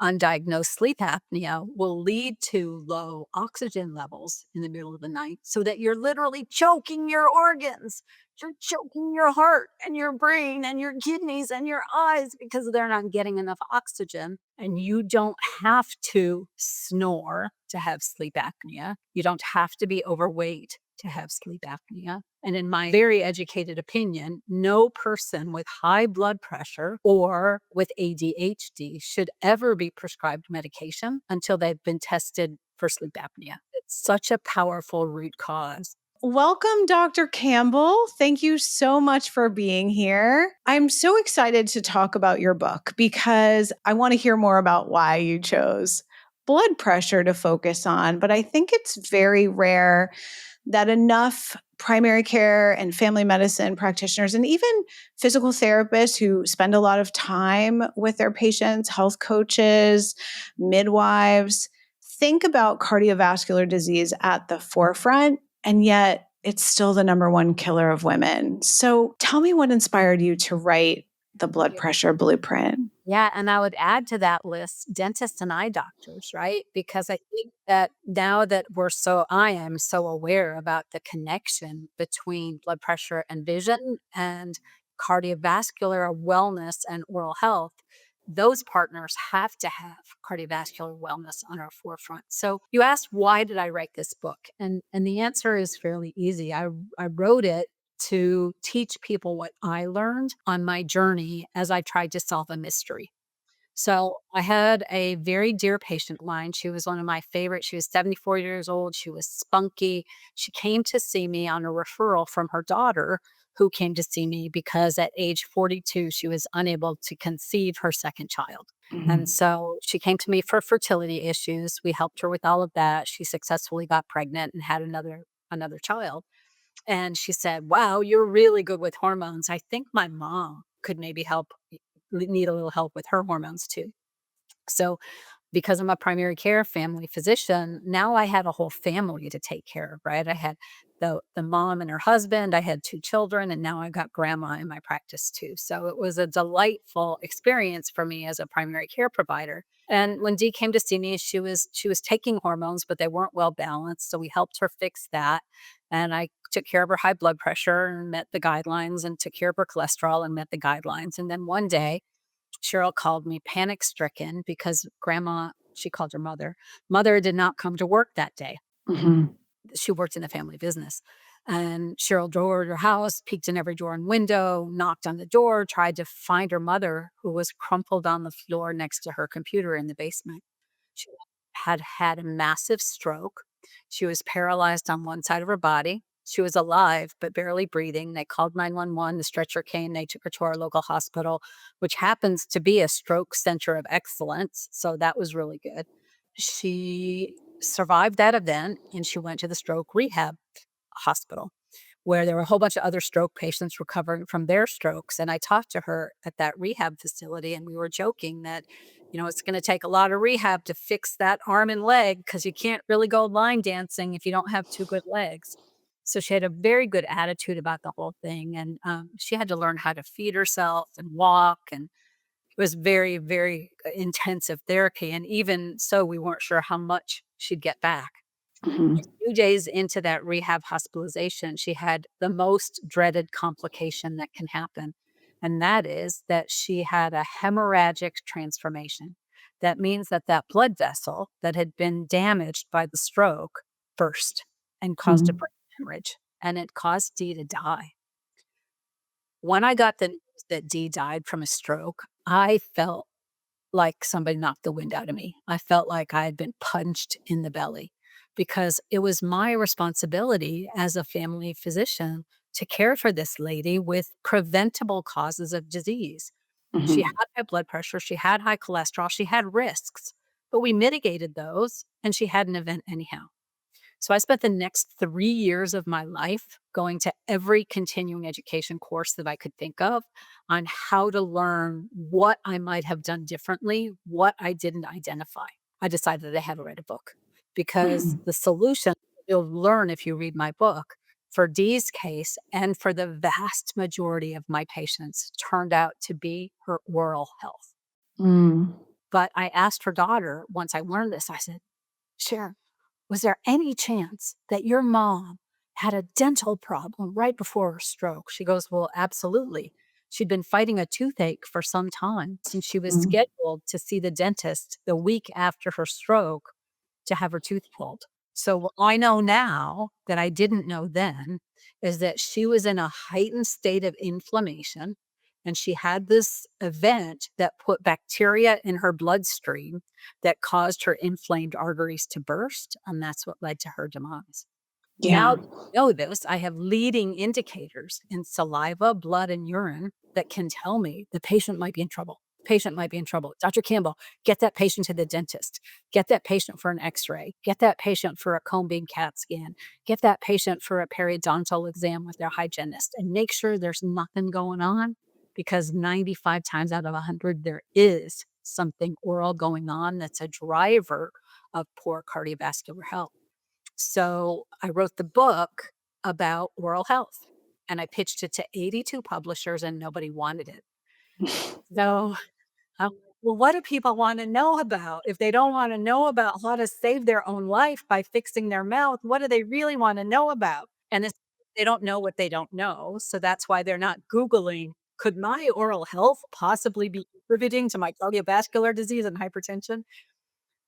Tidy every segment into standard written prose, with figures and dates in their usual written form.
undiagnosed sleep apnea will lead to low oxygen levels in the middle of the night so that you're literally choking your organs. You're choking your heart and your brain and your kidneys and your eyes because they're not getting enough oxygen. And you don't have to snore to have sleep apnea. You don't have to be overweight to have sleep apnea. And in my very educated opinion, no person with high blood pressure or with ADHD should ever be prescribed medication until they've been tested for sleep apnea. It's such a powerful root cause. Welcome, Dr. Campbell. Thank you so much for being here. I'm so excited to talk about your book because I want to hear more about why you chose blood pressure to focus on. But I think it's very rare that enough primary care and family medicine practitioners and even physical therapists who spend a lot of time with their patients, health coaches, midwives, think about cardiovascular disease at the forefront. And yet it's still the number one killer of women. So tell me what inspired you to write the blood pressure blueprint. Yeah, and I would add to that list dentists and eye doctors, right? Because I think that now that I am so aware about the connection between blood pressure and vision and cardiovascular wellness and oral health, those partners have to have cardiovascular wellness on our forefront. So you asked, why did I write this book? And the answer is fairly easy. I wrote it to teach people what I learned on my journey as I tried to solve a mystery. So I had a very dear patient of mine. She was one of my favorites. She was 74 years old. She was spunky. She came to see me on a referral from her daughter, who came to see me because at age 42, she was unable to conceive her second child. And Mhm. so she came to me for fertility issues. We helped her with all of that. She successfully got pregnant and had another child. And she said, "Wow, you're really good with hormones. I think my mom could maybe need a little help with her hormones too." So, because I'm a primary care family physician, now I had a whole family to take care of, right? I had the mom and her husband, I had 2 children, and now I got grandma in my practice too. So it was a delightful experience for me as a primary care provider. And when Dee came to see me, she was taking hormones, but they weren't well balanced. So we helped her fix that. And I took care of her high blood pressure and met the guidelines, and took care of her cholesterol and met the guidelines. And then one day Cheryl called me panic stricken because grandma, she called her mother did not come to work that day. Mhm. She worked in the family business. And Cheryl drove to her house, peeked in every door and window, knocked on the door, tried to find her mother, who was crumpled on the floor next to her computer in the basement. She had had a massive stroke. She was paralyzed on one side of her body. She was alive, but barely breathing. They called 911. The stretcher came. They took her to our local hospital, which happens to be a stroke center of excellence. So that was really good. She survived that event and she went to the stroke rehab hospital where there were a whole bunch of other stroke patients recovering from their strokes. And I talked to her at that rehab facility, and we were joking that, it's going to take a lot of rehab to fix that arm and leg because you can't really go line dancing if you don't have 2 good legs. So she had a very good attitude about the whole thing. And she had to learn how to feed herself and walk. And it was very, very intensive therapy. And even so, we weren't sure how much she'd get back. A Mhm. few days into that rehab hospitalization, she had the most dreaded complication that can happen, and that is that she had a hemorrhagic transformation. That means that that blood vessel that had been damaged by the stroke burst and caused a Mhm. brain hemorrhage, and it caused Dee to die. When I got the news that Dee died from a stroke, I felt like somebody knocked the wind out of me. I felt like I had been punched in the belly because it was my responsibility as a family physician to care for this lady with preventable causes of disease. She Mhm. had high blood pressure, she had high cholesterol, she had risks, but we mitigated those and she had an event anyhow. So I spent the next 3 years of my life going to every continuing education course that I could think of on how to learn what I might have done differently, what I didn't identify. I decided that I had to write a book because Mhm. the solution you'll learn if you read my book for Dee's case and for the vast majority of my patients turned out to be her oral health. Mm. But I asked her daughter once I learned this, I said, "Cher, was there any chance that your mom had a dental problem right before her stroke?" She goes, "Well, absolutely. She'd been fighting a toothache for some time since she was Mhm. scheduled to see the dentist the week after her stroke to have her tooth pulled." So what I know now that I didn't know then is that she was in a heightened state of inflammation, and she had this event that put bacteria in her bloodstream that caused her inflamed arteries to burst, and that's what led to her demise. Now Yeah. that I know this, I have leading indicators in saliva, blood, and urine that can tell me the patient might be in trouble. Patient might be in trouble. Dr. Campbell, get that patient to the dentist. Get that patient for an x-ray. Get that patient for a cone beam CAT scan. Get that patient for a periodontal exam with their hygienist and make sure there's nothing going on because 95 times out of 100, there is something oral going on that's a driver of poor cardiovascular health. So I wrote the book about oral health and I pitched it to 82 publishers and nobody wanted it. So, I'm well, what do people want to know about? If they don't want to know about how to save their own life by fixing their mouth, what do they really want to know about? And it's, they don't know what they don't know. So that's why they're not Googling, could my oral health possibly be contributing to my cardiovascular disease and hypertension?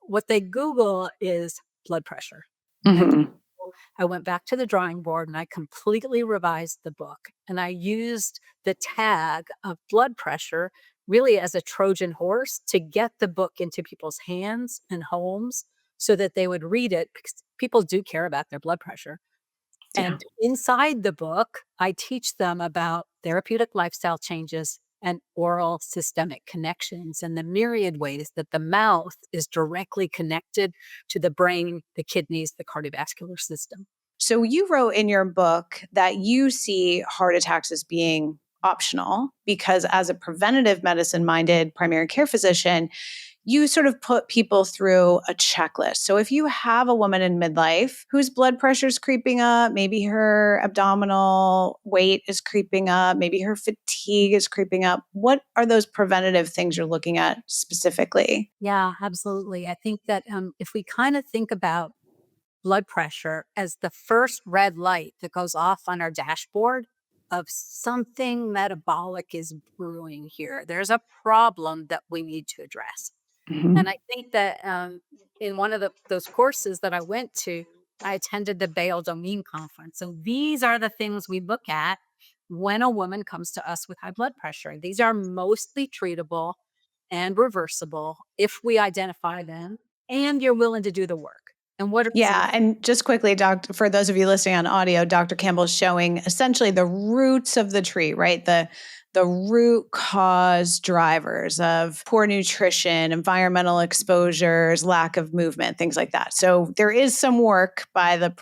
What they Google is blood pressure. And Mhm. I went back to the drawing board and I completely revised the book. And I used the tag of blood pressure really as a Trojan horse to get the book into people's hands and homes so that they would read it because people do care about their blood pressure. Yeah. And inside the book, I teach them about therapeutic lifestyle changes and oral systemic connections and the myriad ways that the mouth is directly connected to the brain, the kidneys, the cardiovascular system. So you wrote in your book that you see heart attacks as being optional because as a preventative medicine minded primary care physician, you sort of put people through a checklist. So if you have a woman in midlife whose blood pressure is creeping up, maybe her abdominal weight is creeping up, maybe her fatigue is creeping up, what are those preventative things you're looking at specifically? Yeah, absolutely. I think that if we kind of think about blood pressure as the first red light that goes off on our dashboard of something metabolic is brewing here, there's a problem that we need to address. And Mhm. I think that, in one of those courses that I went to, I attended the Baal Domain conference. So these are the things we look at when a woman comes to us with high blood pressure. These are mostly treatable and reversible if we identify them and you're willing to do the work. And what are some of Yeah, and just quickly, doctor, for those of you listening on audio, Dr. Campbell is showing essentially the roots of the tree, right? The root cause drivers of poor nutrition, environmental exposures, lack of movement, things like that. So there is some work by the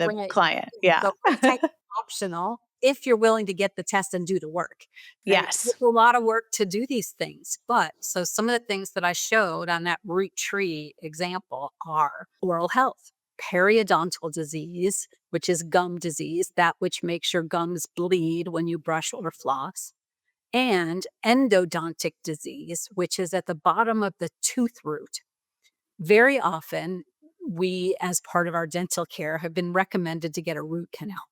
right? client. Yeah. So I take optional if you're willing to get the test and do the work. And Yes. it's a lot of work to do these things. But so some of the things that I showed on that root tree example are oral health, periodontal disease, which is gum disease, that which makes your gums bleed when you brush or floss, and endodontic disease, which is at the bottom of the tooth root. Very often, we, as part of our dental care, have been recommended to get a root canal.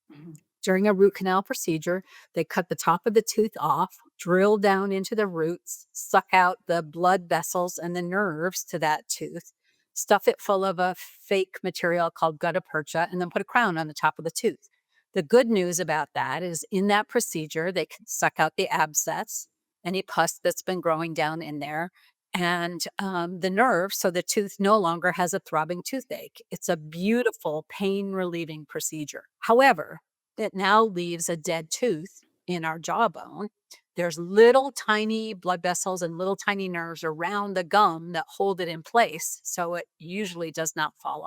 Mhm. During a root canal procedure, they cut the top of the tooth off, drill down into the roots, suck out the blood vessels and the nerves to that tooth, stuff it full of a fake material called gutta percha, and then put a crown on the top of the tooth. The good news about that is in that procedure, they can suck out the abscess, any pus that's been growing down in there, and the nerve, so the tooth no longer has a throbbing toothache. It's a beautiful pain relieving procedure. However, it now leaves a dead tooth in our jawbone. There's little tiny blood vessels and little tiny nerves around the gum that hold it in place. So it usually does not fall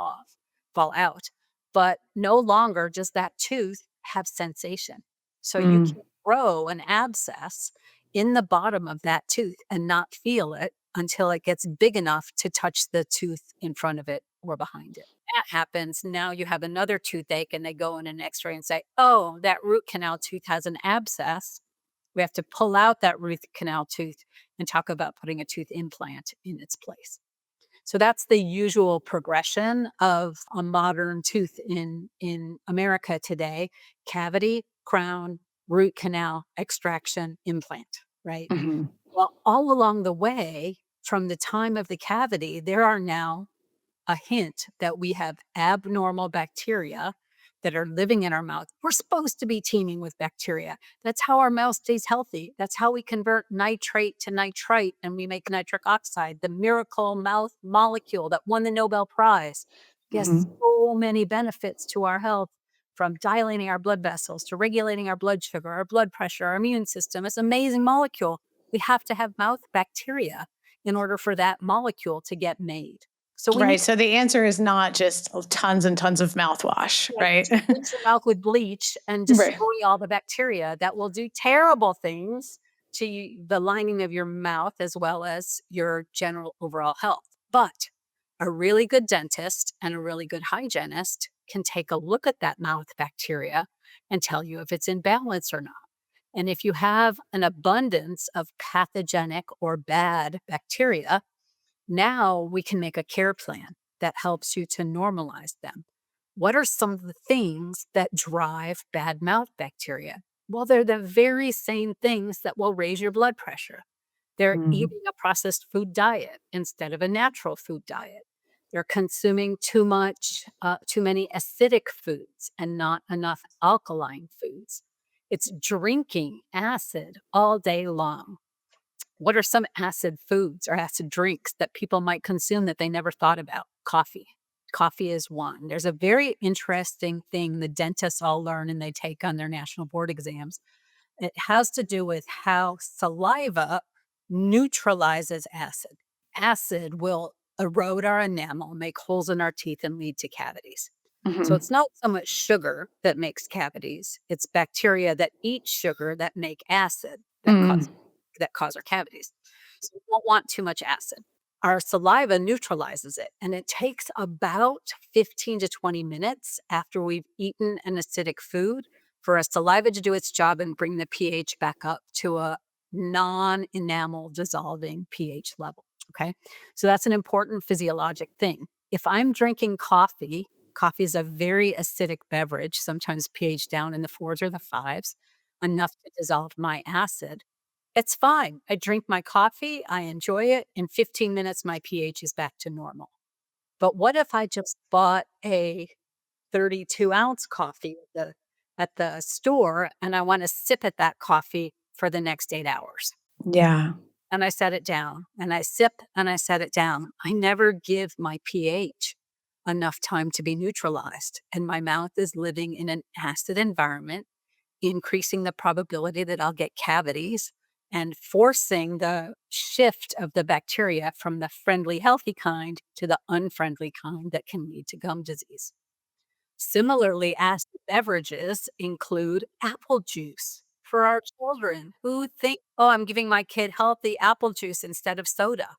out. But no longer does that tooth have sensation. So you Mm. can grow an abscess in the bottom of that tooth and not feel it until it gets big enough to touch the tooth in front of it or behind it. That happens, now you have another toothache and they go in an x-ray and say, "Oh, that root canal tooth has an abscess." We have to pull out that root canal tooth and talk about putting a tooth implant in its place. So that's the usual progression of a modern tooth in America today: cavity, crown, root canal, extraction, implant, right? Mhm. Well, all along the way, from the time of the cavity, there are now a hint that we have abnormal bacteria that are living in our mouth. We're supposed to be teeming with bacteria. That's how our mouth stays healthy. That's how we convert nitrate to nitrite and we make nitric oxide, the miracle mouth molecule that won the Nobel Prize. It has Mhm. so many benefits to our health, from dilating our blood vessels to regulating our blood sugar, our blood pressure, our immune system. It's an amazing molecule. We have to have mouth bacteria in order for that molecule to get made. So we need Right. So the answer is not just tons and tons of mouthwash, like right? to rinse your mouth with bleach and Right. destroy all the bacteria that will do terrible things to the lining of your mouth as well as your general overall health. But a really good dentist and a really good hygienist can take a look at that mouth bacteria and tell you if it's in balance or not. And if you have an abundance of pathogenic or bad bacteria, now we can make a care plan that helps you to normalize them. What are some of the things that drive bad mouth bacteria? Well, they're the very same things that will raise your blood pressure. They're Mhm. eating a processed food diet instead of a natural food diet. They're consuming too many acidic foods and not enough alkaline foods. It's drinking acid all day long. What are some acid foods or acid drinks that people might consume that they never thought about? Coffee. Coffee is one. There's a very interesting thing the dentists all learn and they take on their national board exams. It has to do with how saliva neutralizes acid. Acid will erode our enamel, make holes in our teeth, and lead to cavities. So Mhm. it's not so much sugar that makes cavities, it's bacteria that eat sugar that make acid Mm. that cause our cavities. So we don't want too much acid. Our saliva neutralizes it, and it takes about 15 to 20 minutes after we've eaten an acidic food for our saliva to do its job and bring the pH back up to a non enamel dissolving pH level. Okay. So that's an important physiologic thing. If I'm drinking coffee, coffee is a very acidic beverage, sometimes pH down in the fours or the fives, enough to dissolve my acid. It's fine. I drink my coffee, I enjoy it. In 15 minutes, my pH is back to normal. But what if I just bought a 32-ounce coffee at the store and I want to sip at that coffee for the next 8 hours? Yeah. And I set it down and I sip and I set it down. I never give my pH enough time to be neutralized. And my mouth is living in an acid environment, increasing the probability that I'll get cavities and forcing the shift of the bacteria from the friendly, healthy kind to the unfriendly kind that can lead to gum disease. Similarly, acid beverages include apple juice for our children who think, oh, I'm giving my kid healthy apple juice instead of soda.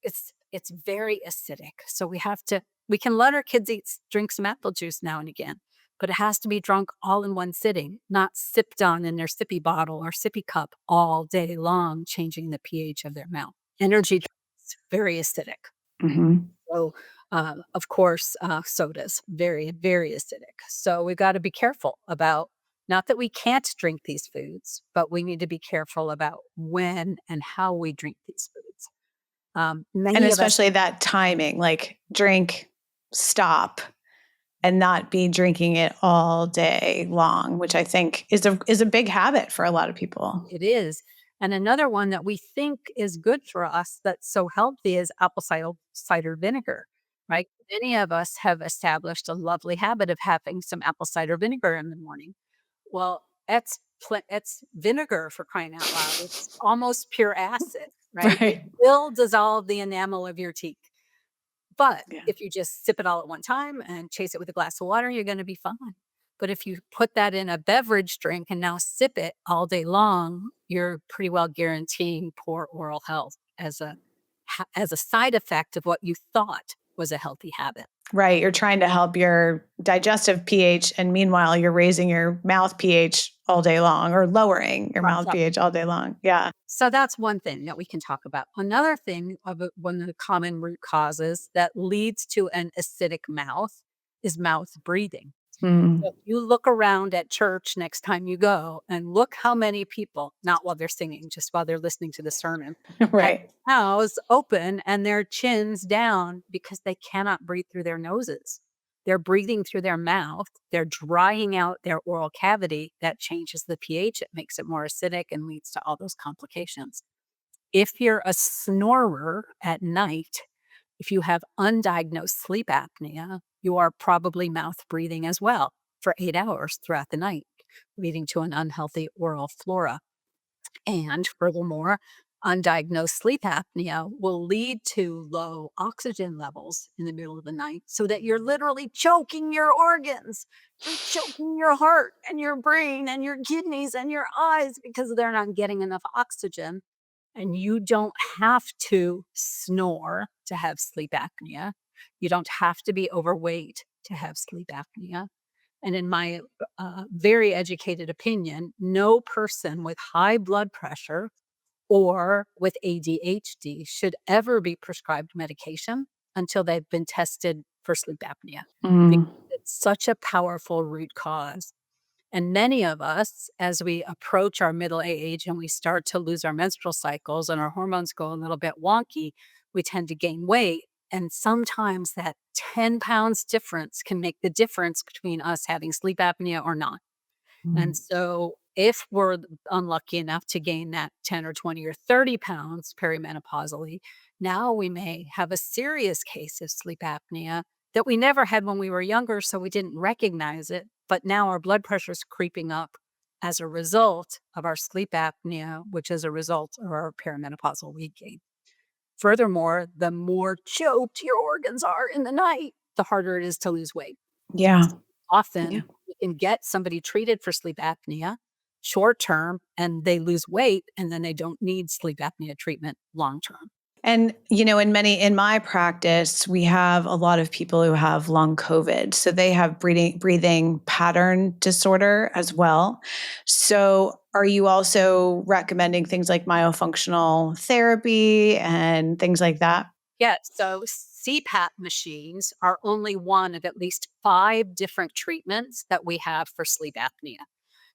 It's very acidic. So we can let our kids drink some apple juice now and again, but it has to be drunk all in one sitting, not sipped on in their sippy bottle or sippy cup all day long, changing the pH of their mouth. Energy drinks, very acidic. Mhm. So, of course, sodas, very, very acidic. So we've got to be careful about, not that we can't drink these foods, but we need to be careful about when and how we drink these foods. And Many of us, especially that timing, like drink, stop, and not be drinking it all day long, which I think is a big habit for a lot of people. it is. And another one that we think is good for us that's so healthy is apple cider vinegar, right? Many of us have established a lovely habit of having some apple cider vinegar in the morning. Well, it's vinegar, for crying out loud. It's almost pure acid, right? It Right. will dissolve the enamel of your teeth. But Yeah. if you just sip it all at one time and chase it with a glass of water, you're gonna be fine. But if you put that in a beverage drink and now sip it all day long, you're pretty well guaranteeing poor oral health as a side effect of what you thought was a healthy habit. Right. You're trying to help your digestive pH, and meanwhile, you're raising your mouth pH all day long or lowering your mouth Right. pH all day long. Yeah. So that's one thing that we can talk about. Another thing one of the common root causes that leads to an acidic mouth is mouth breathing. So Mm. if you look around at church next time you go and look how many people, not while they're singing, just while they're listening to the sermon, have Right. their mouths open and their chins down because they cannot breathe through their noses. They're breathing through their mouth. They're drying out their oral cavity. That changes the pH. It makes it more acidic and leads to all those complications. If you're a snorer at night, if you have undiagnosed sleep apnea, you are probably mouth breathing as well for 8 hours throughout the night, leading to an unhealthy oral flora. And furthermore, undiagnosed sleep apnea will lead to low oxygen levels in the middle of the night so that you're literally choking your organs. You're choking your heart and your brain and your kidneys and your eyes because they're not getting enough oxygen. And you don't have to snore to have sleep apnea. You don't have to be overweight to have sleep apnea. And in my very educated opinion, no person with high blood pressure or with ADHD should ever be prescribed medication until they've been tested for sleep apnea because Mm. it's such a powerful root cause. And many of us, as we approach our middle age and we start to lose our menstrual cycles and our hormones go a little bit wonky, we tend to gain weight. And sometimes that 10 pounds difference can make the difference between us having sleep apnea or not. And Mm. so, if we're unlucky enough to gain that 10 or 20 or 30 pounds perimenopausally, now we may have a serious case of sleep apnea that we never had when we were younger. So, we didn't recognize it. But now our blood pressure is creeping up as a result of our sleep apnea, which is a result of our perimenopausal weight gain. Furthermore, the more choked your organs are in the night, the harder it is to lose weight. Yeah. Yeah. Often, you can get somebody treated for sleep apnea short term and they lose weight and then they don't need sleep apnea treatment long term. And, in my practice, we have a lot of people who have long COVID. So they have breathing pattern disorder as well. So are you also recommending things like myofunctional therapy and things like that? Yeah, so CPAP machines are only one of at least 5 different treatments that we have for sleep apnea.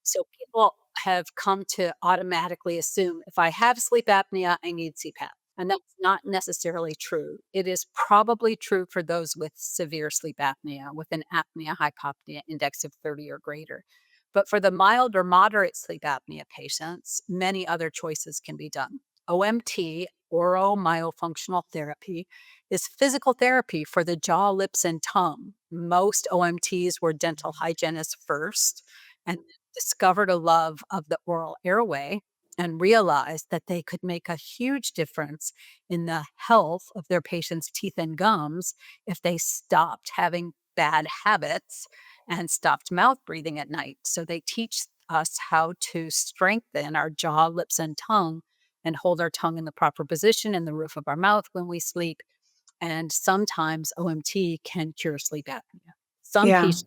So people have come to automatically assume if I have sleep apnea, I need CPAP. And that's not necessarily true. It is probably true for those with severe sleep apnea, with an apnea hypopnea index of 30 or greater. But for the mild or moderate sleep apnea patients, many other choices can be done. OMT, oral myofunctional therapy, is physical therapy for the jaw, lips, and tongue. Most OMTs were dental hygienists first and discovered a love of the oral airway and realized that they could make a huge difference in the health of their patients' teeth and gums if they stopped having bad habits and stopped mouth breathing at night. So they teach us how to strengthen our jaw, lips, and tongue and hold our tongue in the proper position in the roof of our mouth when we sleep. And sometimes OMT can cure sleep apnea. Some Yeah. patients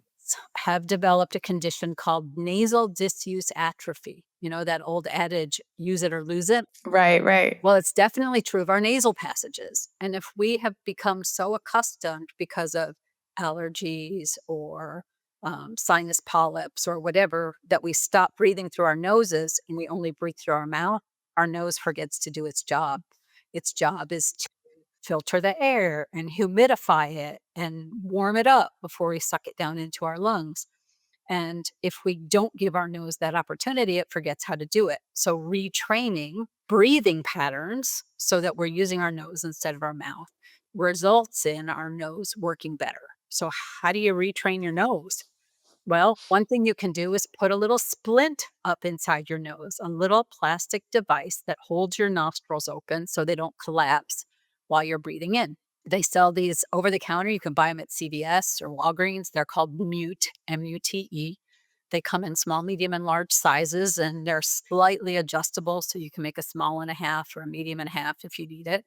have developed a condition called nasal disuse atrophy. You know, that old adage, use it or lose it? Right, right. Well, it's definitely true of our nasal passages. And if we have become so accustomed because of allergies or sinus polyps or whatever that we stop breathing through our noses and we only breathe through our mouth, our nose forgets to do its job. Its job is to filter the air and humidify it and warm it up before we suck it down into our lungs. And if we don't give our nose that opportunity, it forgets how to do it. So, retraining breathing patterns so that we're using our nose instead of our mouth results in our nose working better. So, how do you retrain your nose? Well, one thing you can do is put a little splint up inside your nose, a little plastic device that holds your nostrils open so they don't collapse while you're breathing in. They sell these over the counter. You can buy them at CVS or Walgreens. They're called Mute, MUTE. They come in small, medium, and large sizes, and they're slightly adjustable. So you can make a small and a half or a medium and a half if you need it.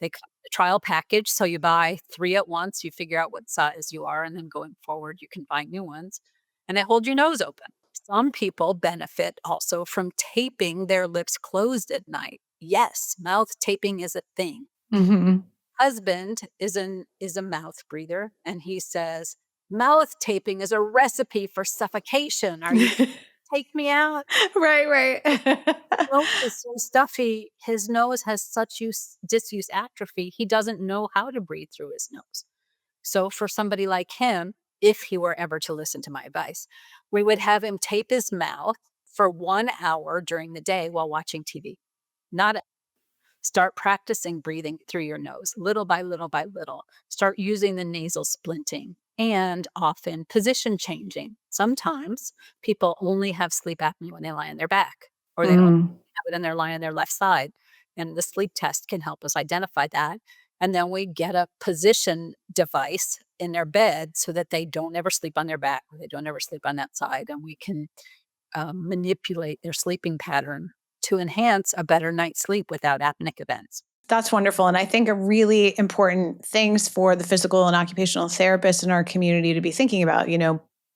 They come with a trial package, so you buy 3 at once, you figure out what size you are, and then going forward, you can buy new ones, and they hold your nose open. Some people benefit also from taping their lips closed at night. Yes, mouth taping is a thing. Mhm. Husband is a mouth breather, and he says, "Mouth taping is a recipe for suffocation. Are you trying to take me out?" Right, right. Nose is so stuffy, his nose has such disuse atrophy, he doesn't know how to breathe through his nose. So for somebody like him, if he were ever to listen to my advice, we would have him tape his mouth for 1 hour during the day while watching TV. Not Start practicing breathing through your nose, little by little by little. Start using the nasal splinting and often position changing. Sometimes people only have sleep apnea when they lie on their back, or they only Mm. have it when they're lying on their left side. And the sleep test can help us identify that. And then we get a position device in their bed so that they don't ever sleep on their back or they don't ever sleep on that side. And we can manipulate their sleeping pattern to enhance a better night's sleep without apneic events. That's wonderful. And I think a really important things for the physical and occupational therapists in our community to be thinking about,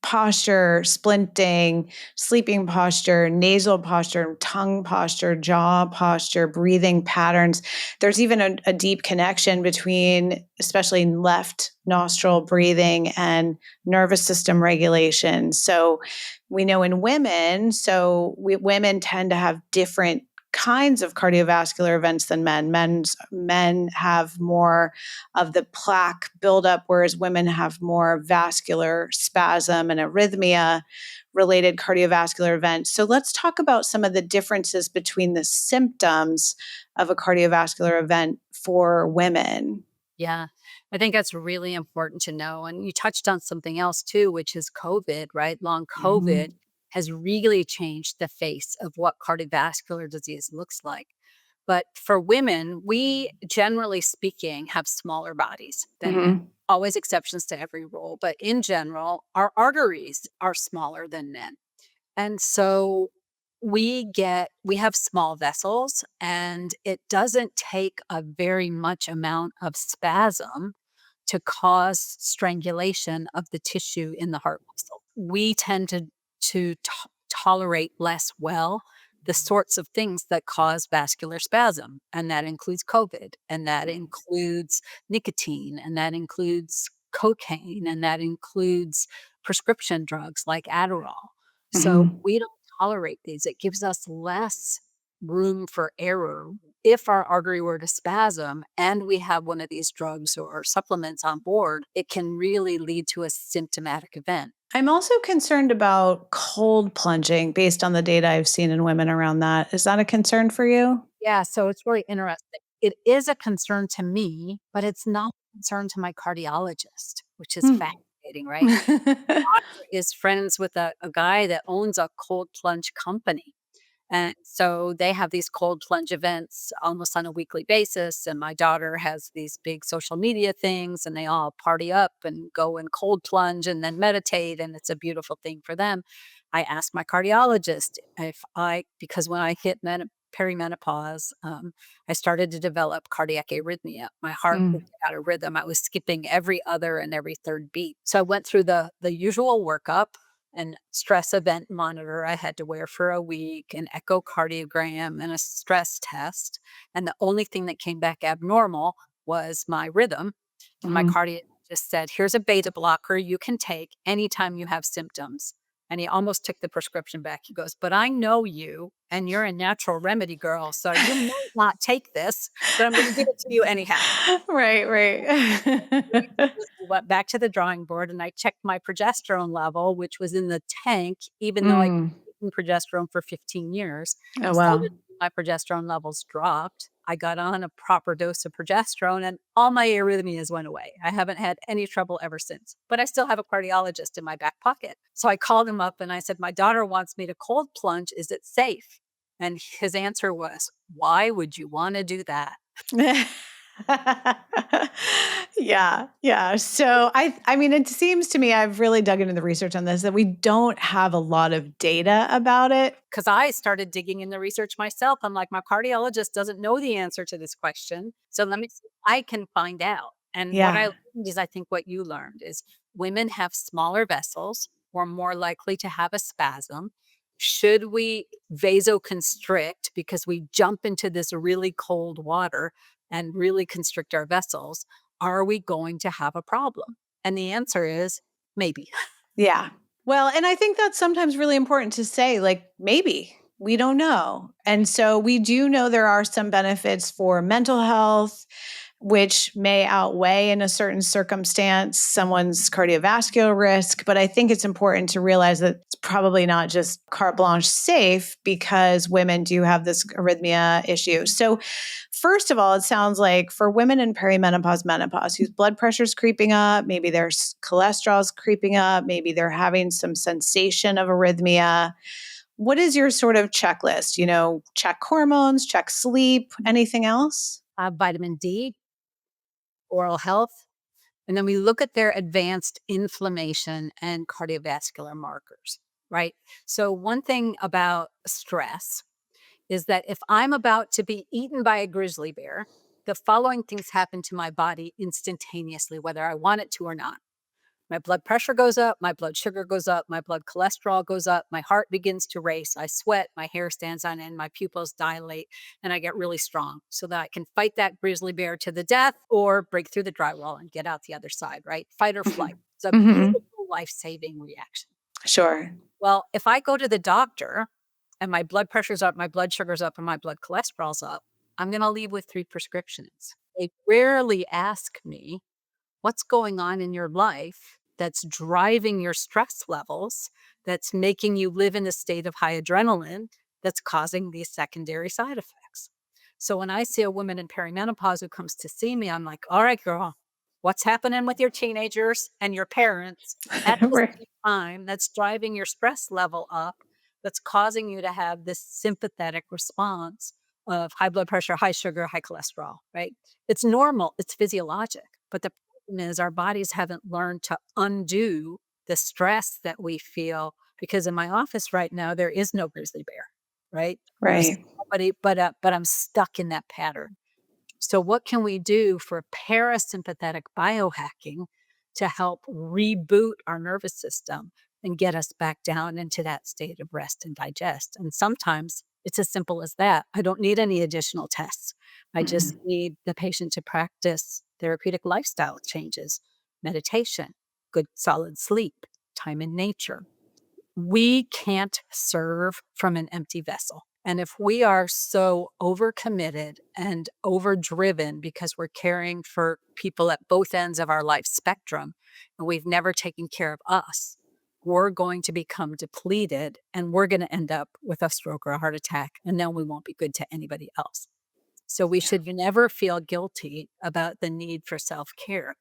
posture, splinting, sleeping posture, nasal posture, tongue posture, jaw posture, breathing patterns. There's even a deep connection between, especially left nostril breathing and nervous system regulation. So we know in women, women tend to have different kinds of cardiovascular events than men. Men have more of the plaque buildup, whereas women have more vascular spasm and arrhythmia related cardiovascular events. So let's talk about some of the differences between the symptoms of a cardiovascular event for women. Yeah, I think that's really important to know. And you touched on something else too, which is COVID, right? Long COVID Mhm. has really changed the face of what cardiovascular disease looks like. But for women, we generally speaking have smaller bodies than men. Mhm. Always exceptions to every rule, but in general, our arteries are smaller than men. And so we have small vessels, and it doesn't take a very much amount of spasm to cause strangulation of the tissue in the heart muscle. We tend to tolerate less well the sorts of things that cause vascular spasm, and that includes COVID, and that includes nicotine, and that includes cocaine, and that includes prescription drugs like Adderall. So Mhm. we don't tolerate these. It gives us less room for error. If our artery were to spasm and we have one of these drugs or supplements on board, it can really lead to a symptomatic event. I'm also concerned about cold plunging based on the data I've seen in women around that. Is that a concern for you? Yeah, so it's really interesting. It is a concern to me, but it's not a concern to my cardiologist, which is Hmm. fascinating, right? Doctor is friends with a guy that owns a cold plunge company. And so they have these cold plunge events almost on a weekly basis. And my daughter has these big social media things, and they all party up and go and cold plunge and then meditate. And it's a beautiful thing for them. I asked my cardiologist because when I hit perimenopause, I started to develop cardiac arrhythmia. My heart would Mm. get out of rhythm. I was skipping every other and every third beat. So I went through the usual workup and stress event monitor I had to wear for a week, an echocardiogram, and a stress test. And the only thing that came back abnormal was my rhythm. And my Mhm. cardiologist said, "Here's a beta blocker you can take anytime you have symptoms." And he almost took the prescription back. He goes, "But I know you, and you're a natural remedy girl. So you might not take this, but I'm going to give it to you anyhow." Right, We right. we went back to the drawing board and I checked my progesterone level, which was in the tank, even though I'd Mm. been taking progesterone for 15 years. Oh, wow. Suddenly, my progesterone levels dropped. I got on a proper dose of progesterone and all my arrhythmias went away. I haven't had any trouble ever since, but I still have a cardiologist in my back pocket. So I called him up and I said, "My daughter wants me to cold plunge. Is it safe?" And his answer was, "Why would you want to do that?" Yeah, Yeah, yeah. So I mean, it seems to me I've really dug into the research on this that we don't have a lot of data about it. Because I started digging in the research myself. I'm like, my cardiologist doesn't know the answer to this question. So let me see if I can find out. And what I Yeah. learned is, I think what you learned is women have smaller vessels. We're more likely to have a spasm. Should we vasoconstrict because we jump into this really cold water and really constrict our vessels? Are we going to have a problem? And the answer is maybe. Yeah. Well, and I think that's sometimes really important to say, like, maybe we don't know. And so we do know there are some benefits for mental health, which may outweigh in a certain circumstance someone's cardiovascular risk. But I think it's important to realize that it's probably not just carte blanche safe because women do have this arrhythmia issue. So, first of all, it sounds like for women in perimenopause, menopause, whose blood pressure's creeping up, maybe their cholesterol's creeping up, maybe they're having some sensation of arrhythmia. What is your sort of checklist? Check hormones, check sleep, anything else? Vitamin D, oral health. And then we look at their advanced inflammation and cardiovascular markers, right? So, one thing about stress is that if I'm about to be eaten by a grizzly bear, the following things happen to my body instantaneously, whether I want it to or not. My blood pressure goes up, my blood sugar goes up, my blood cholesterol goes up, my heart begins to race, I sweat, my hair stands on end, my pupils dilate, and I get really strong so that I can fight that grizzly bear to the death or break through the drywall and get out the other side, right? Fight or flight. It's a Hmm. beautiful life saving reaction. Sure. Well, if I go to the doctor and my blood pressure's up, my blood sugar's up, and my blood cholesterol's up, I'm going to leave with 3 prescriptions. They rarely ask me, what's going on in your life that's driving your stress levels, that's making you live in a state of high adrenaline, that's causing these secondary side effects. So when I see a woman in perimenopause who comes to see me, I'm like, all right, girl, what's happening with your teenagers and your parents at the Right. same time that's driving your stress level up, that's causing you to have this sympathetic response of high blood pressure, high sugar, high cholesterol, right? It's normal, it's physiologic. But the problem is our bodies haven't learned to undo the stress that we feel, because in my office right now, there is no grizzly bear, right? There's Right. nobody, but I'm stuck in that pattern. So, what can we do for parasympathetic biohacking to help reboot our nervous system and get us back down into that state of rest and digest? And sometimes it's as simple as that. I don't need any additional tests. I just Mhm. need the patient to practice therapeutic lifestyle changes, meditation, good solid sleep, time in nature. We can't serve from an empty vessel. And if we are so overcommitted and overdriven because we're caring for people at both ends of our life spectrum, and we've never taken care of us, we're going to become depleted and we're going to end up with a stroke or a heart attack. And then we won't be good to anybody else. So we Yeah. should never feel guilty about the need for self care.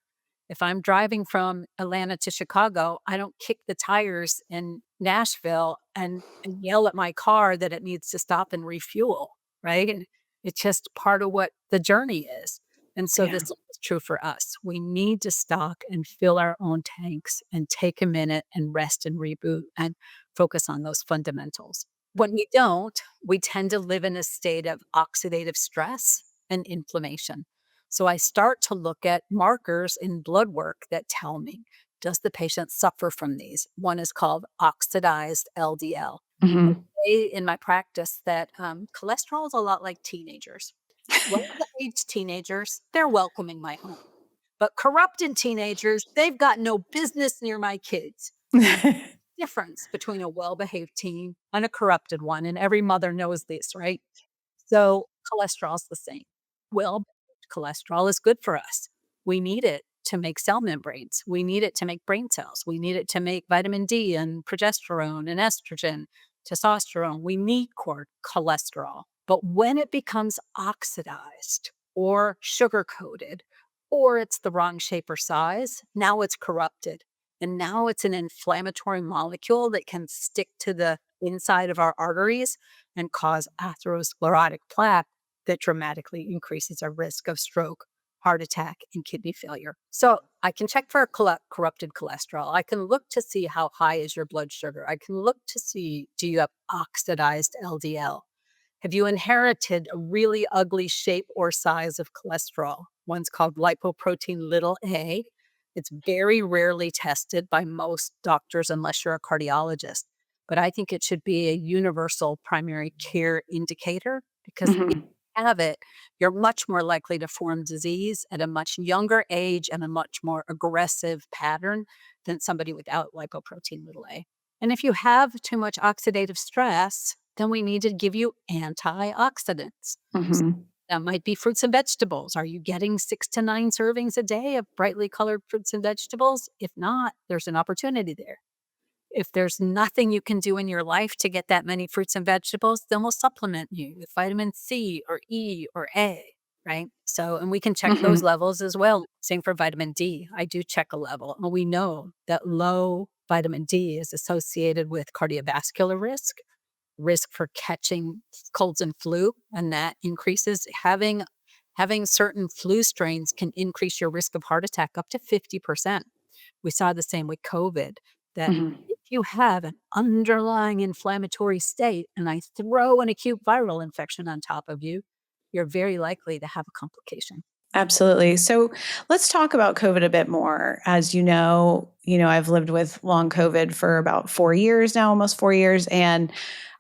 If I'm driving from Atlanta to Chicago, I don't kick the tires in Nashville and yell at my car that it needs to stop and refuel, right? And it's just part of what the journey is. And so Yeah. this is true for us. We need to stock and fill our own tanks and take a minute and rest and reboot and focus on those fundamentals. When we don't, we tend to live in a state of oxidative stress and inflammation. So I start to look at markers in blood work that tell me, does the patient suffer from these? One is called oxidized LDL. I Mhm. say in my practice that cholesterol is a lot like teenagers. Well-behaved teenagers, they're welcoming my home. But corrupted teenagers, they've got no business near my kids. And difference between a well-behaved teen and a corrupted one, and every mother knows this, right? So cholesterol's the same. Well, cholesterol is good for us. We need it to make cell membranes. We need it to make brain cells. We need it to make vitamin D and progesterone and estrogen, testosterone. We need cholesterol. But when it becomes oxidized or sugar coated, or it's the wrong shape or size, now it's corrupted. And now it's an inflammatory molecule that can stick to the inside of our arteries and cause atherosclerotic plaque that dramatically increases our risk of stroke, heart attack, and kidney failure. So I can check for corrupted cholesterol. I can look to see how high is your blood sugar. I can look to see, do you have oxidized LDL? Have you inherited a really ugly shape or size of cholesterol? One's called lipoprotein little a. It's very rarely tested by most doctors unless you're a cardiologist. But I think it should be a universal primary care indicator because if Mhm. you have it, you're much more likely to form disease at a much younger age and a much more aggressive pattern than somebody without lipoprotein little a. And if you have too much oxidative stress, then we need to give you antioxidants. S- Mhm. That might be fruits and vegetables. Are you getting 6 to 9 servings a day of brightly colored fruits and vegetables? If not, there's an opportunity there. If there's nothing you can do in your life to get that many fruits and vegetables, then we'll supplement you with vitamin C or E or A, right? So, and we can check those Mhm. levels as well. Same for vitamin D. I do check a level. And we know that low vitamin D is associated with cardiovascular risk for catching colds and flu, and that increases having certain flu strains can increase your risk of heart attack up to 50%. We saw the same with COVID, that Mhm. if you have an underlying inflammatory state and I throw an acute viral infection on top of you, you're very likely to have a complication. Absolutely. So let's talk about COVID a bit more. As I've lived with long COVID for about 4 years now, almost 4 years. And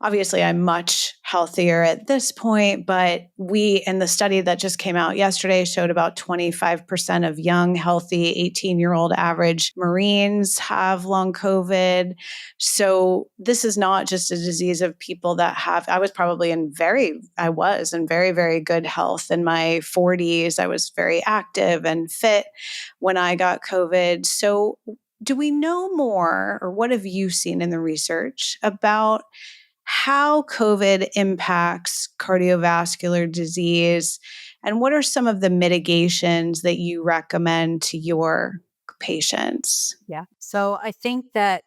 obviously, I'm much healthier at this point. But in the study that just came out yesterday, showed about 25% of young, healthy 18-year-old average Marines have long COVID. So this is not just a disease of people that have, I was in very, very good health in my 40s. I was very active and fit when I got COVID. So do we know more, or what have you seen in the research about how COVID impacts cardiovascular disease? And what are some of the mitigations that you recommend to your patients? Yeah. So I think that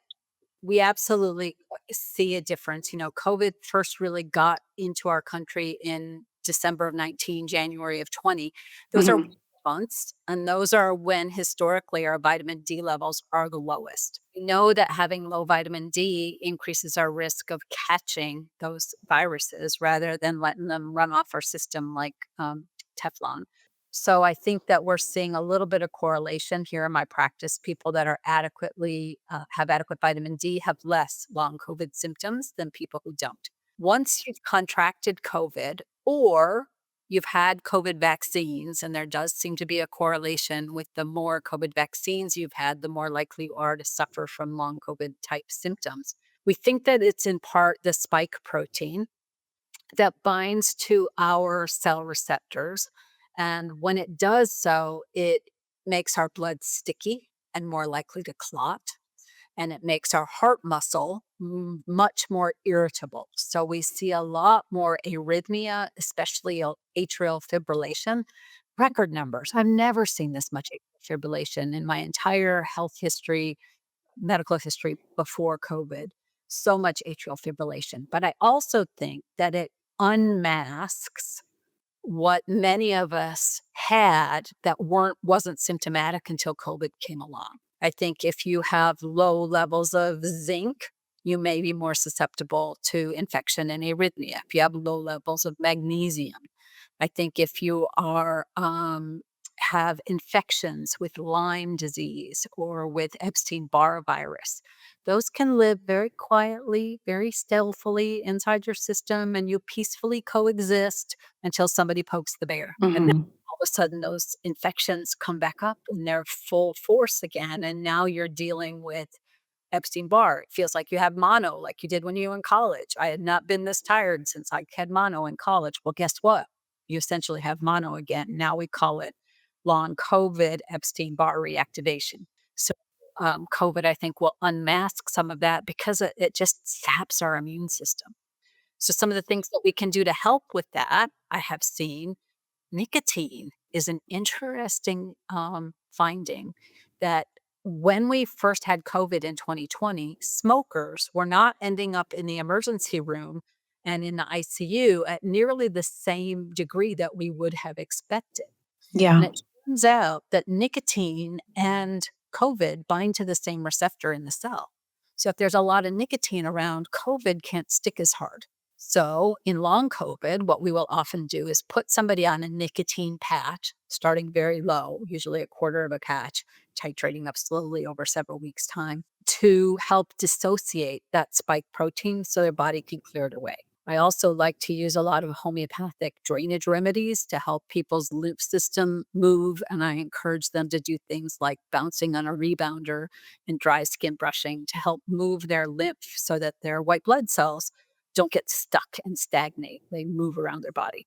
we absolutely see a difference. COVID first really got into our country in December of 19, January of 20. Those are Mhm. months, and those are when historically our vitamin D levels are the lowest. We know that having low vitamin D increases our risk of catching those viruses rather than letting them run off our system like Teflon. So I think that we're seeing a little bit of correlation here in my practice. People that are adequately have adequate vitamin D have less long COVID symptoms than people who don't. Once you've contracted COVID or you've had COVID vaccines, and there does seem to be a correlation with the more COVID vaccines you've had, the more likely you are to suffer from long COVID type symptoms. We think that it's in part the spike protein that binds to our cell receptors. And when it does so, it makes our blood sticky and more likely to clot. And it makes our heart muscle much more irritable. So we see a lot more arrhythmia, especially atrial fibrillation. Record numbers. I've never seen this much atrial fibrillation in my entire health history, medical history before COVID. So much atrial fibrillation. But I also think that it unmasks what many of us had that wasn't symptomatic until COVID came along. I think if you have low levels of zinc, you may be more susceptible to infection and arrhythmia. If you have low levels of magnesium, I think if you are have infections with Lyme disease or with Epstein-Barr virus, those can live very quietly, very stealthily inside your system, and you peacefully coexist until somebody pokes the bear. And then Mhm. all of a sudden, those infections come back up and they're full force again. And now you're dealing with Epstein-Barr. It feels like you have mono, like you did when you were in college. I had not been this tired since I had mono in college. Well, guess what? You essentially have mono again. Now we call it long COVID Epstein-Barr reactivation. So, COVID, I think, will unmask some of that because it just saps our immune system. So, some of the things that we can do to help with that, I have seen nicotine is an interesting finding that when we first had COVID in 2020, smokers were not ending up in the emergency room and in the ICU at nearly the same degree that we would have expected. And Yeah. it Turns out that nicotine and COVID bind to the same receptor in the cell. So if there's a lot of nicotine around, COVID can't stick as hard. So in long COVID, what we will often do is put somebody on a nicotine patch, starting very low, usually a quarter of a patch, titrating up slowly over several weeks' time to help dissociate that spike protein so their body can clear it away. I also like to use a lot of homeopathic drainage remedies to help people's lymph system move. And I encourage them to do things like bouncing on a rebounder and dry skin brushing to help move their lymph so that their white blood cells don't get stuck and stagnate. They move around their body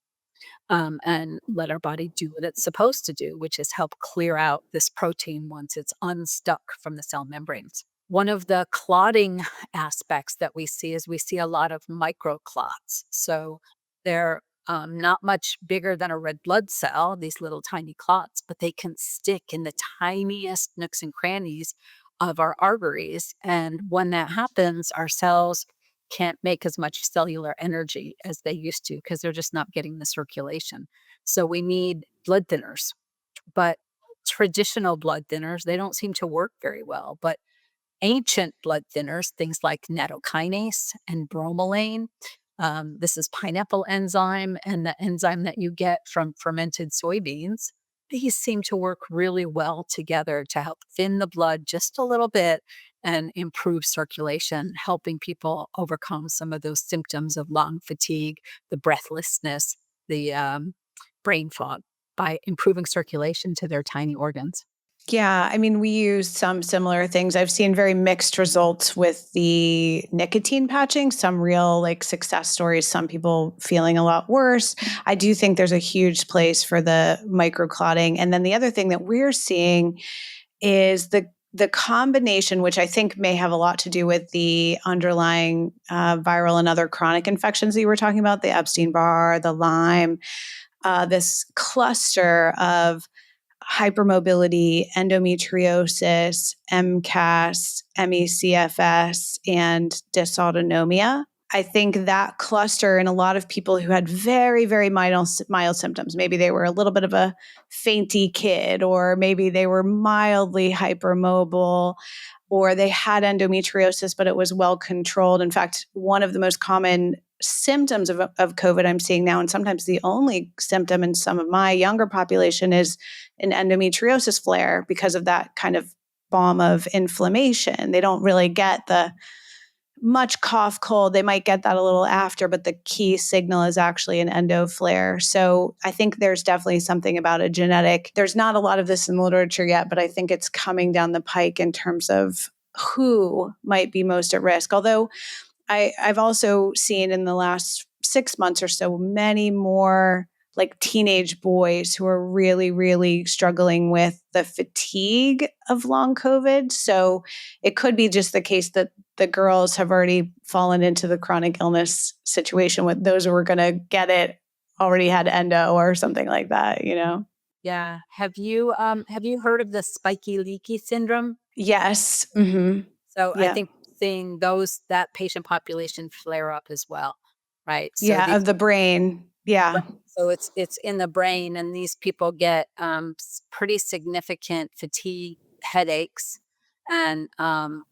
and let our body do what it's supposed to do, which is help clear out this protein once it's unstuck from the cell membranes. One of the clotting aspects that we see is we see a lot of microclots. So they're not much bigger than a red blood cell, these little tiny clots, but they can stick in the tiniest nooks and crannies of our arteries. And when that happens, our cells can't make as much cellular energy as they used to because they're just not getting the circulation. So we need blood thinners, but traditional blood thinners, they don't seem to work very well. But ancient blood thinners, things like nattokinase and bromelain. This is pineapple enzyme and the enzyme that you get from fermented soybeans. These seem to work really well together to help thin the blood just a little bit and improve circulation, helping people overcome some of those symptoms of lung fatigue, the breathlessness, the brain fog by improving circulation to their tiny organs. Yeah, I mean, we use some similar things. I've seen very mixed results with the nicotine patching, some real like success stories, some people feeling a lot worse. I do think there's a huge place for the microclotting. And then the other thing that we're seeing is the combination, which I think may have a lot to do with the underlying viral and other chronic infections that you were talking about, the Epstein-Barr, the Lyme, this cluster of hypermobility, endometriosis, MCAS, MECFS, and dysautonomia. I think that cluster in a lot of people who had very, very mild symptoms, maybe they were a little bit of a fainty kid, or maybe they were mildly hypermobile, or they had endometriosis, but it was well controlled. In fact, one of the most common symptoms of COVID I'm seeing now, and sometimes the only symptom in some of my younger population, is an endometriosis flare because of that kind of bomb of inflammation. They don't really get the much cough, cold. They might get that a little after, but the key signal is actually an endo flare. So I think there's definitely something about a genetic. There's not a lot of this in the literature yet, but I think it's coming down the pike in terms of who might be most at risk. Although I've also seen in the last 6 months or so many more like teenage boys who are really, really struggling with the fatigue of long COVID. So it could be just the case that the girls have already fallen into the chronic illness situation with those who are going to get it already had endo or something like that, you know? Yeah. Have you heard of the spiky leaky syndrome? Yes. Mm-hmm. So I Yeah. think seeing that patient population flare up as well, right? So Yeah. these Of the brain. Yeah. Right. So it's in the brain, and these people get pretty significant fatigue, headaches, and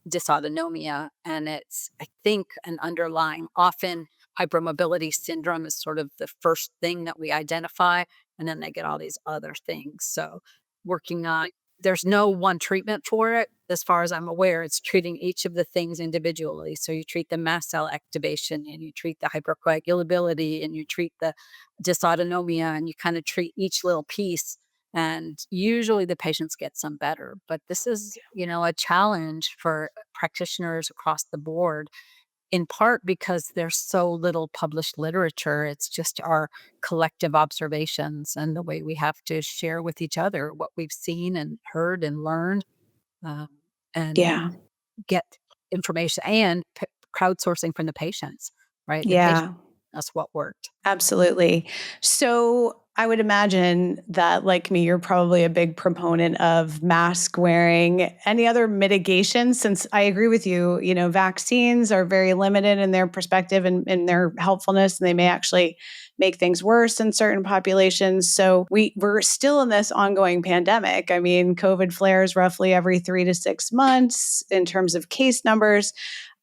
dysautonomia. And it's, I think, an underlying. Often, hypermobility syndrome is sort of the first thing that we identify, and then they get all these other things. So, working on there's no one treatment for it. As far as I'm aware, it's treating each of the things individually. So you treat the mast cell activation, and you treat the hypercoagulability, and you treat the dysautonomia, and you kind of treat each little piece, and usually the patients get some better. But this is, a challenge for practitioners across the board, in part because there's so little published literature. It's just our collective observations and the way we have to share with each other what we've seen and heard and learned, um, and Yeah. get information and crowdsourcing from the patients, right? The patient, Yeah. that's what worked. Absolutely. So I would imagine that, like me, you're probably a big proponent of mask wearing. Any other mitigation? Since I agree with you, vaccines are very limited in their perspective and in their helpfulness, and they may actually make things worse in certain populations. So we're still in this ongoing pandemic. I mean, COVID flares roughly every 3 to 6 months in terms of case numbers.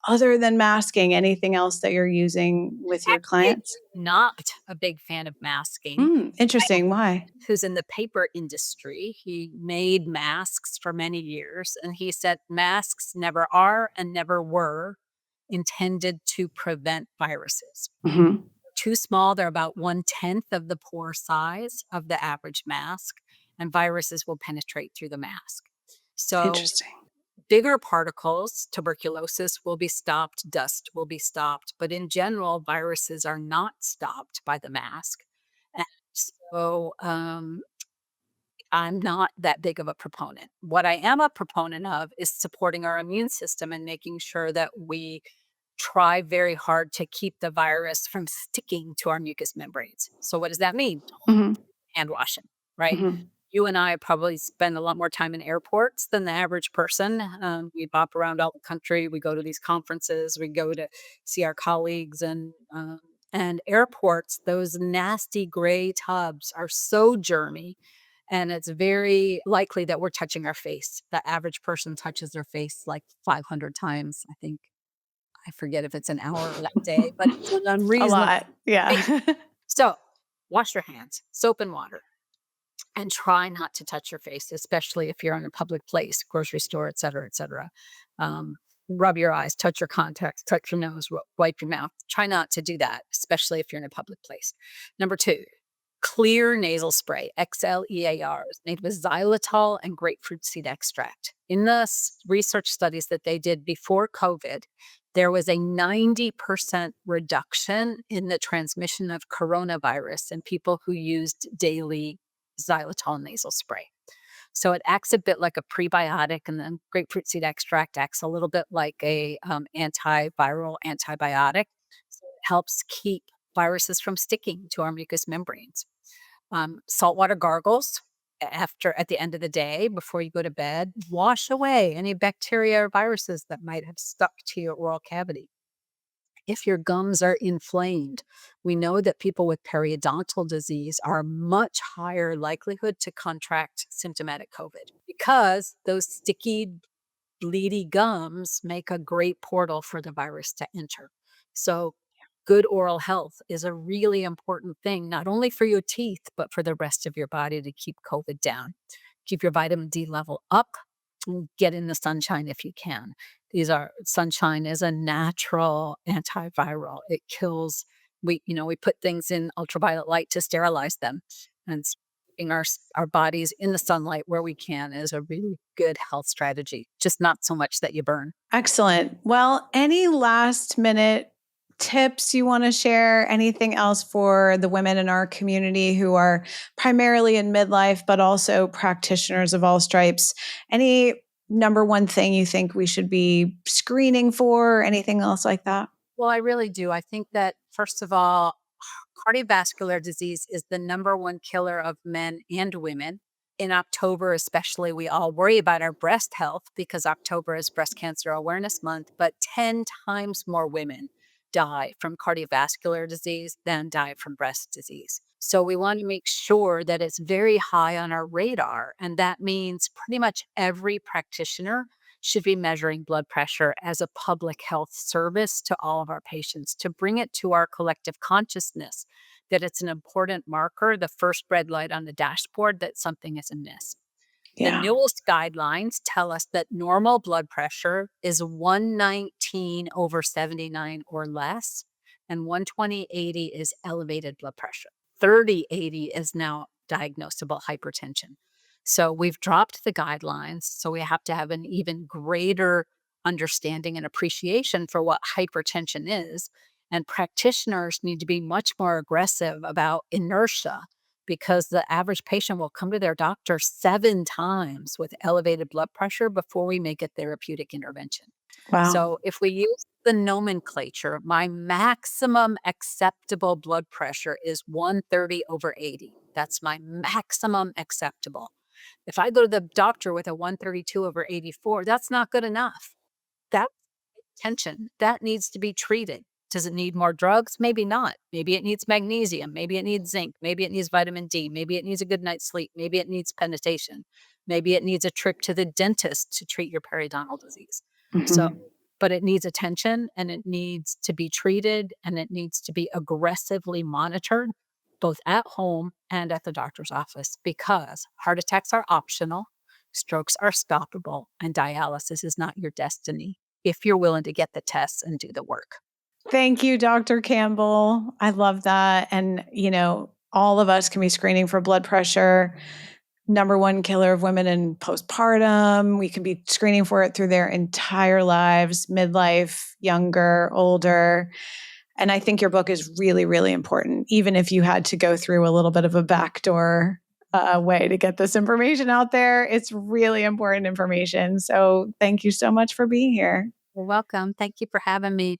Other than masking, anything else that you're using with your Actually, clients? not a big fan of masking. I have Interesting. Why? who's in the paper industry. He made masks for many years, and he said masks never are and never were intended to prevent viruses. Hmm. Too small, they're about 1/10 of the pore size of the average mask, and viruses will penetrate through the mask. So Interesting. bigger particles, tuberculosis will be stopped, dust will be stopped, but in general, viruses are not stopped by the mask. And so I'm not that big of a proponent. What I am a proponent of is supporting our immune system and making sure that we try very hard to keep the virus from sticking to our mucous membranes. So, what does that mean? Hmm. Hand washing, right? Hmm. You and I probably spend a lot more time in airports than the average person. We bop around all the country. We go to these conferences. We go to see our colleagues and airports. Those nasty gray tubs are so germy, and it's very likely that we're touching our face. The average person touches their face like 500 times. I think I forget if it's an hour that day, but it's an A unreasonable lot. rate. Yeah. So wash your hands, soap and water, and try not to touch your face, especially if you're in a public place, grocery store, et cetera, et cetera. Um, Rub your eyes, touch your contacts, touch your nose, wipe your mouth. Try not to do that, especially if you're in a public place. Number two, clear nasal spray, XLEAR, is made with xylitol and grapefruit seed extract. In the research studies that they did before COVID, there was a 90% reduction in the transmission of coronavirus in people who used daily xylitol nasal spray. So it acts a bit like a prebiotic, and then grapefruit seed extract acts a little bit like a antiviral antibiotic. So it helps keep viruses from sticking to our mucous membranes. Saltwater gargles after at the end of the day before you go to bed wash away any bacteria or viruses that might have stuck to your oral cavity. If your gums are inflamed, we know that people with periodontal disease are much higher likelihood to contract symptomatic COVID because those sticky, bleedy gums make a great portal for the virus to enter. So, good oral health is a really important thing, not only for your teeth, but for the rest of your body to keep COVID down. Keep your vitamin D level up and get in the sunshine if you can. Sunshine is a natural antiviral. It kills, we put things in ultraviolet light to sterilize them. And keeping our bodies in the sunlight where we can is a really good health strategy, just not so much that you burn. Excellent. Well, any last minute tips you want to share? Anything else for the women in our community who are primarily in midlife, but also practitioners of all stripes? Any number one thing you think we should be screening for? Anything else like that? Well, I really do. I think that, first of all, cardiovascular disease is the number one killer of men and women. In October, especially, we all worry about our breast health because October is Breast Cancer Awareness Month, but 10 times more women die from cardiovascular disease than die from breast disease. So we want to make sure that it's very high on our radar. And that means pretty much every practitioner should be measuring blood pressure as a public health service to all of our patients to bring it to our collective consciousness that it's an important marker, the first red light on the dashboard that something is amiss. The Yeah. newest guidelines tell us that normal blood pressure is 119 over 79 or less, and 120/80 is elevated blood pressure. 30/80 is now diagnosable hypertension. So we've dropped the guidelines. So we have to have an even greater understanding and appreciation for what hypertension is. And practitioners need to be much more aggressive about inertia because the average patient will come to their doctor 7 times with elevated blood pressure before we make a therapeutic intervention. Wow. So if we use the nomenclature, my maximum acceptable blood pressure is 130 over 80. That's my maximum acceptable. If I go to the doctor with a 132 over 84, that's not good enough. That's tension. That needs to be treated. Does it need more drugs? Maybe not. Maybe it needs magnesium. Maybe it needs zinc. Maybe it needs vitamin D. Maybe it needs a good night's sleep. Maybe it needs penetration. Maybe it needs a trip to the dentist to treat your periodontal disease. So, Mhm. but it needs attention and it needs to be treated and it needs to be aggressively monitored both at home and at the doctor's office because heart attacks are optional, strokes are stoppable, and dialysis is not your destiny if you're willing to get the tests and do the work. Thank you, Dr. Campbell. I love that. And, all of us can be screening for blood pressure. Number one killer of women in postpartum. We can be screening for it through their entire lives, midlife, younger, older. And I think your book is really, really important, even if you had to go through a little bit of a backdoor way to get this information out there. It's really important information. So thank you so much for being here. You're welcome. Thank you for having me.